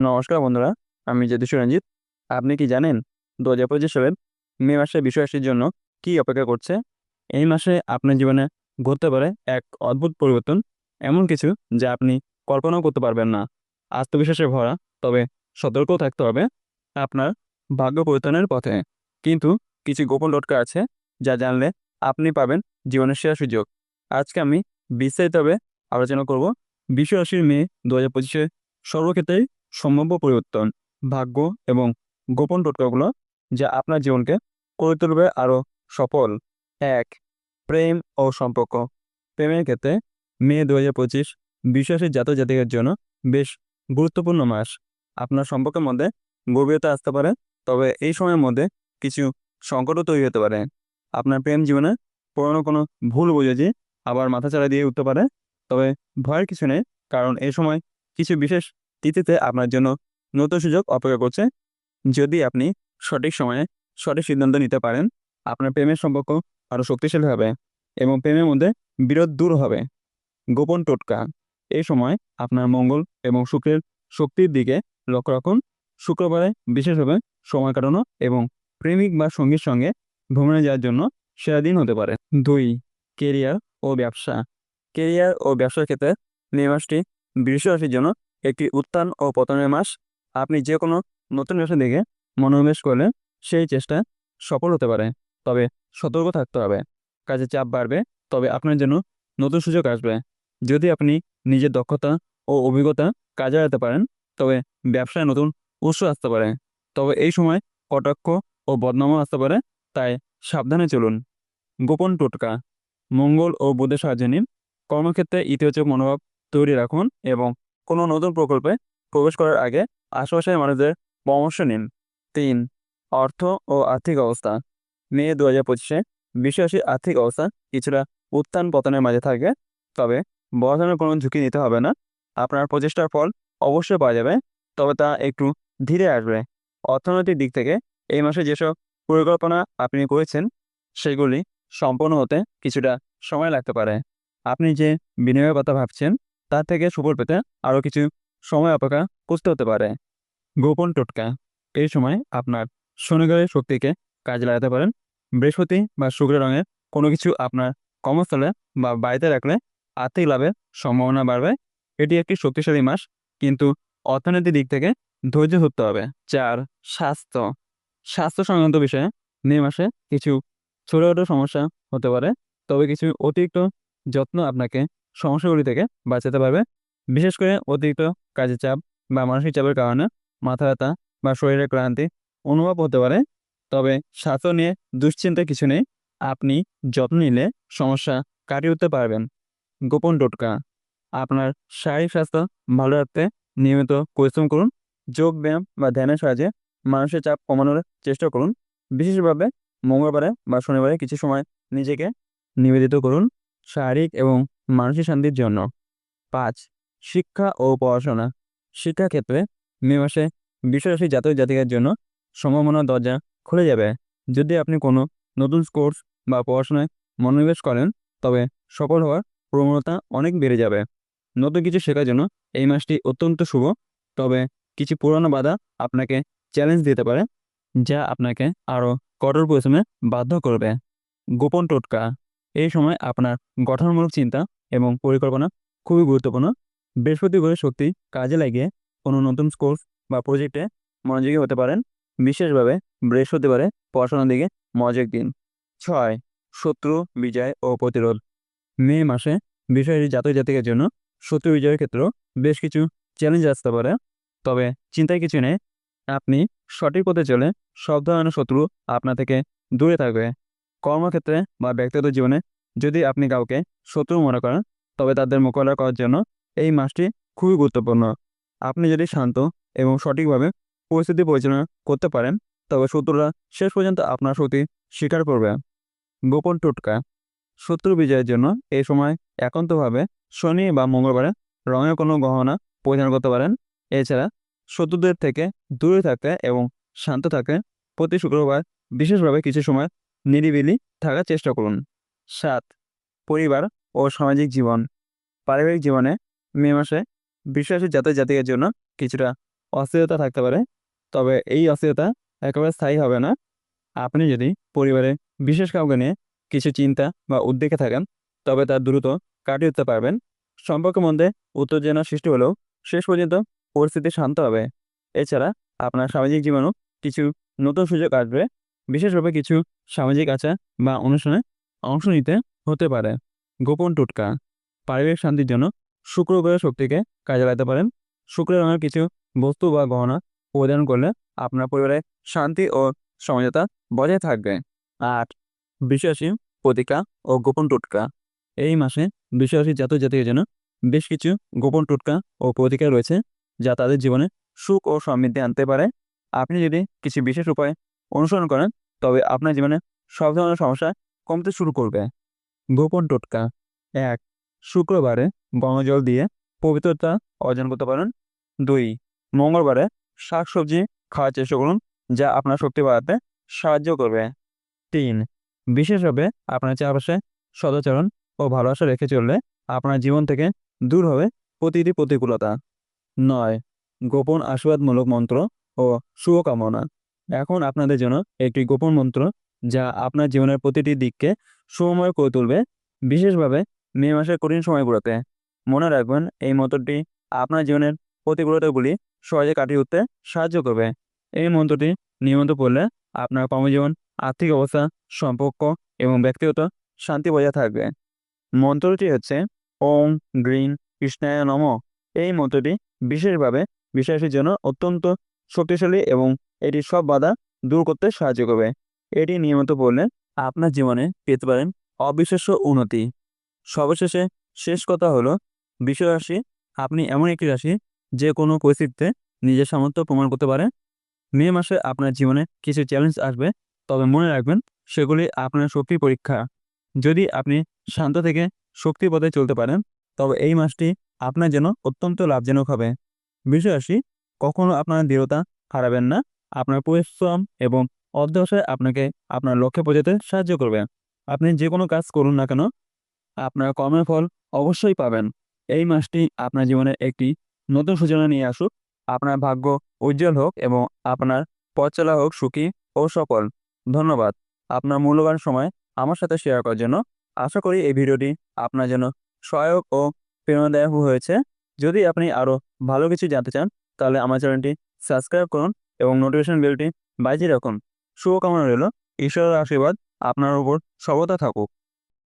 নমস্কার বন্ধুরা, আমি যদুশ রঞ্জিত। আপনি কি জানেন 2025 সালের মে মাসে বিশ্ব রাশির জন্য কি অপেক্ষা করছে? এই মাসে আপনার জীবনে ঘটতে পারে এক অদ্ভুত পরিবর্তন, এমন কিছু যা আপনি কল্পনাও করতে পারবেন না। আত্মবিশ্বাসে ভরা, তবে সতর্কও থাকতে হবে আপনার ভাগ্য পরিবর্তনের পথে। কিন্তু কিছু গোপন টোটকা আছে যা জানলে আপনি পাবেন জীবনের সেরা সুযোগ। আজকে আমি বিস্তারিতভাবে আলোচনা করব বিশ্ব রাশির মে 2025 সর্বক্ষেত্রেই সম্ভাব্য পরিবর্তন, ভাগ্য এবং গোপন টোটকাগুলো যা আপনার জীবনকে করে তুলবে আরও সফল। 1. প্রেম ও সম্পর্ক। প্রেমের ক্ষেত্রে মে 2025 বিশ্বাসী জাতক জাতিকার জন্য বেশ গুরুত্বপূর্ণ মাস। আপনার সম্পর্কের মধ্যে গভীরতা আসতে পারে, তবে এই সময়ের মধ্যে কিছু সংকটও তৈরি হতে পারে। আপনার প্রেম জীবনে পুরনো কোনো ভুল বোঝাবুঝি আবার মাথাচাড়া দিয়ে উঠতে পারে, তবে ভয়ের কিছু নেই, কারণ এই সময় কিছু বিশেষ তিথিতে আপনার জন্য নতুন সুযোগ অপেক্ষা করছে। যদি আপনি সঠিক সময়ে সঠিক সিদ্ধান্ত নিতে পারেন, আপনার প্রেমের সম্পর্ক আরও শক্তিশালী হবে এবং প্রেমের মধ্যে বিরোধ দূর হবে। গোপন টোটকা। এই সময় আপনার মঙ্গল এবং শুক্রের শক্তির দিকে লক্ষ্য রাখুন। শুক্রবারে বিশেষভাবে সময় কাটানো এবং প্রেমিক বা সঙ্গীর সঙ্গে ভ্রমণে যাওয়ার জন্য সেরা দিন হতে পারে। 2. কেরিয়ার ও ব্যবসা। কেরিয়ার ও ব্যবসার ক্ষেত্রে মে মাসটি বৃষ রাশির জন্য একটি উত্থান ও পতনের মাস। আপনি যে কোনো নতুন ব্যবসা দিকে মনোনিবেশ করলে সেই চেষ্টা সফল হতে পারে, তবে সতর্ক থাকতে হবে। কাজে চাপ বাড়বে, তবে আপনার জন্য নতুন সুযোগ আসবে। যদি আপনি নিজের দক্ষতা ও অভিজ্ঞতা কাজে লাগাতে পারেন, তবে ব্যবসায় নতুন উৎস আসতে পারে। তবে এই সময় কটাক্ষ ও বদনামও আসতে পারে, তাই সাবধানে চলুন। গোপন টোটকা। মঙ্গল ও বুধের সাহায্য নিন। কর্মক্ষেত্রে ইতিবাচক মনোভাব তৈরি রাখুন এবং কোনো নতুন প্রকল্পে প্রবেশ করার আগে আশেপাশের মানুষদের পরামর্শ নিন। 3. অর্থ ও আর্থিক অবস্থা। মে 2025-এ বিশ্বাসী আর্থিক অবস্থা কিছুটা উত্থান পতনের মাঝে থাকে, তবে বড় ধরনের কোনো ঝুঁকি নিতে হবে না। আপনার প্রচেষ্টার ফল অবশ্যই পাওয়া যাবে, তবে তা একটু ধীরে আসবে। অর্থনৈতিক দিক থেকে এই মাসে যেসব পরিকল্পনা আপনি করেছেন সেগুলি সম্পন্ন হতে কিছুটা সময় লাগতে পারে। আপনি যে বিনিয়োগের কথা ভাবছেন তার থেকে সুফল পেতে আরও কিছু সময় অপেক্ষা করতে হতে পারে। গোপন টোটকা। এই সময় আপনার শনিগ্রহের শক্তিকে কাজে লাগাতে পারেন। বৃহস্পতি বা শুক্র রঙের কোনো কিছু আপনার কর্মস্থলে বা বাড়িতে রাখলে আর্থিক লাভের সম্ভাবনা বাড়বে। এটি একটি শক্তিশালী মাস, কিন্তু অর্থনৈতিক দিক থেকে ধৈর্য ধরতে হবে। 4. স্বাস্থ্য। স্বাস্থ্য সংক্রান্ত বিষয়ে মে মাসে কিছু ছোটখাটো সমস্যা হতে পারে, তবে কিছু অতিরিক্ত যত্ন আপনাকে সমস্যাগুলি থেকে বাঁচাতে পারবে। বিশেষ করে অতিরিক্ত কাজের চাপ বা মানসিক চাপের কারণে মাথা ব্যথা বা শরীরের ক্লান্তি অনুভব হতে পারে, তবে স্বাস্থ্য নিয়ে দুশ্চিন্তার কিছু নেই। আপনি যত্ন নিলে সমস্যা কাটিয়ে উঠতে পারবেন। গোপন টোটকা। আপনার শারীরিক স্বাস্থ্য ভালো রাখতে নিয়মিত পরিশ্রম করুন। যোগ ব্যায়াম বা ধ্যানের সাহায্যে মানসিক চাপ কমানোর চেষ্টা করুন। বিশেষভাবে মঙ্গলবারে বা শনিবারে কিছু সময় নিজেকে নিবেদিত করুন শারীরিক এবং মানসিক শান্তির জন্য। 5. শিক্ষা ও পড়াশোনা। শিক্ষাক্ষেত্রে মে মাসে বিশ্বরাশি জাতক জাতিকার জন্য সম্ভাবনার দরজা খুলে যাবে। যদি আপনি কোনো নতুন কোর্স বা পড়াশোনায় মনোনিবেশ করেন, তবে সফল হওয়ার প্রবণতা অনেক বেড়ে যাবে। নতুন কিছু শেখার জন্য এই মাসটি অত্যন্ত শুভ, তবে কিছু পুরানো বাধা আপনাকে চ্যালেঞ্জ দিতে পারে, যা আপনাকে আরও কঠোর পরিশ্রমে বাধ্য করবে। গোপন টোটকা। এই সময় আপনার গঠনমূলক চিন্তা এবং পরিকল্পনা খুবই গুরুত্বপূর্ণ। বৃহস্পতি গ্রহের শক্তি কাজে লাগিয়ে কোনো নতুন কোর্স বা প্রজেক্টে মনোযোগী হতে পারেন। বিশেষভাবে বৃহস্পতিবারে পড়াশোনার দিকে মনোযোগ দিন। 6. শত্রু বিজয় ও প্রতিরোধ। মে মাসে বিষয়টি জাতক জাতিকের জন্য শত্রু বিজয়ের ক্ষেত্রেও বেশ কিছু চ্যালেঞ্জ আসতে পারে, তবে চিন্তায় কিছু নেই। আপনি সঠিক পথে চলে সব ধরনের শত্রু আপনার থেকে দূরে থাকবে। কর্মক্ষেত্রে বা ব্যক্তিগত জীবনে যদি আপনি কাউকে শত্রু মনে করেন, তবে তাদের মোকাবিলা করার জন্য এই মাসটি খুবই গুরুত্বপূর্ণ। আপনি যদি শান্ত এবং সঠিকভাবে পরিস্থিতি পরিচালনা করতে পারেন, তবে শত্রুরা শেষ পর্যন্ত আপনার শক্তি স্বীকার করবে। গোপন টোটকা। শত্রু বিজয়ের জন্য এই সময় একান্তভাবে শনি বা মঙ্গলবারে রঙের কোনো গহনা পরিধান করতে পারেন। এছাড়া শত্রুদের থেকে দূরে থাকতে এবং শান্ত থাকতে প্রতি শুক্রবার বিশেষভাবে কিছু সময় নিরিবিলি থাকার চেষ্টা করুন। 7. পরিবার ও সামাজিক জীবন। পারিবারিক জীবনে মে মাসে বিশ্বাসী জাতক জাতিকের জন্য কিছুটা অস্থিরতা থাকতে পারে, তবে এই অস্থিরতা একেবারে স্থায়ী হবে না। আপনি যদি পরিবারে বিশেষ কাউকে নিয়ে কিছু চিন্তা বা উদ্বেগে থাকেন, তবে তা দ্রুত কাটিয়ে উঠতে পারবেন। সম্পর্কের মধ্যে উত্তেজনা সৃষ্টি হলেও শেষ পর্যন্ত পরিস্থিতি শান্ত হবে। এছাড়া আপনার সামাজিক জীবনেও কিছু নতুন সুযোগ আসবে, বিশেষভাবে কিছু সামাজিক আচার বা অনুষ্ঠানে অংশ নিতে হতে পারে। গোপন টোটকা: পারিবারিক শান্তির জন্য শুক্র গ্রহের শক্তিকে কাজে লাগাতে পারেন। শুক্রের রঙের কিছু বস্তু বা গহনা পরিধান করলে আপনার পরিবারে শান্তি ও সমঝোতা বজায় থাকবে। ৮. বিশ্বাসী প্রতিকা ও গোপন টোটকা: এই মাসে বিশ্বাসী জাতক জাতিকের জন্য বেশ কিছু গোপন টোটকা ও প্রতিকার রয়েছে, যা তাদের জীবনে সুখ ও সমৃদ্ধি আনতে পারে। আপনি যদি কিছু বিশেষ উপায় অনুসরণ করেন, তবে আপনার জীবনে সব ধরনের সমস্যা কমতে শুরু করবে। গোপন টোটকা: ১. শুক্রবারে গঙ্গা জল দিয়ে পবিত্রতা অর্জন করতে পারেন। ২. মঙ্গলবারে শাকসবজি খাওয়ার চেষ্টা করুন, যা আপনার শক্তি বাড়াতে সাহায্য করবে। ৩. বিশেষভাবে আপনার চারপাশে সদাচরণ ও ভালোবাসা রেখে চললে আপনার জীবন থেকে দূর হবে প্রতিটি প্রতিকূলতা। ৯. গোপন আশীর্বাদমূলক মন্ত্র ও শুভকামনা: এখন আপনাদের জন্য একটি গোপন মন্ত্র, যা আপনার জীবনের প্রতিটি দিককে শুভময় করে তুলবে, বিশেষভাবে মে মাসের কঠিন সময়গুলোতে। মনে রাখবেন, এই মন্ত্রটি আপনার জীবনের প্রতিকূলতাগুলি সহজে কাটিয়ে উঠতে সাহায্য করবে। এই মন্ত্রটি নিয়মিত পড়লে আপনার কর্মজীবন, আর্থিক অবস্থা, সম্পর্ক এবং ব্যক্তিগত শান্তি বজায় থাকবে। মন্ত্রটি হচ্ছে ওম গ্রিন কৃষ্ণায় নমঃ। এই মন্ত্রটি বিশেষভাবে বিশ্বাসীর জন্য অত্যন্ত শক্তিশালী এবং এটি সব বাধা দূর করতে সাহায্য করবে। এটি নিয়মিত পড়লে আপনার জীবনে পেতে পারেন অবিশ্বাস্য উন্নতি। সর্বশেষে শেষ কথা হলো, বৃষ রাশি আপনি এমন একটি রাশি যে কোনো পরিস্থিতিতে নিজের সামর্থ্য প্রমাণ করতে পারে। মে মাসে আপনার জীবনে কিছু চ্যালেঞ্জ আসবে, তবে মনে রাখবেন সেগুলি আপনার শক্তির পরীক্ষা। যদি আপনি শান্ত থেকে শক্তির পথে চলতে পারেন, তবে এই মাসটি আপনার জন্য অত্যন্ত লাভজনক হবে। বিষয় আসি, কখনো আপনার দৃঢ়তা হারাবেন না। আপনার পরিশ্রম এবং অধ্যবসায় আপনাকে আপনার লক্ষ্যে পৌঁছাতে সাহায্য করবে। আপনি যে কোনো কাজ করুন না কেন, আপনার কর্মের ফল অবশ্যই পাবেন। এই মাসটি আপনার জীবনে একটি নতুন সূচনা নিয়ে আসুক। আপনার ভাগ্য উজ্জ্বল হোক এবং আপনার পথ চলা হোক সুখী ও সফল। ধন্যবাদ আপনার মূল্যবান সময় আমার সাথে শেয়ার করার জন্য। আশা করি এই ভিডিওটি আপনার জন্য সহায়ক ও প্রেরণাদায়ক হয়েছে। যদি আপনি আরও ভালো কিছু জানতে চান, তাহলে আমার চ্যানেলটি সাবস্ক্রাইব করুন এবং নোটিফিকেশন বেলটি বাজিয়ে রাখুন। শুভকামনা রইল। ঈশ্বরের আশীর্বাদ আপনার উপর সর্বদা থাকুক।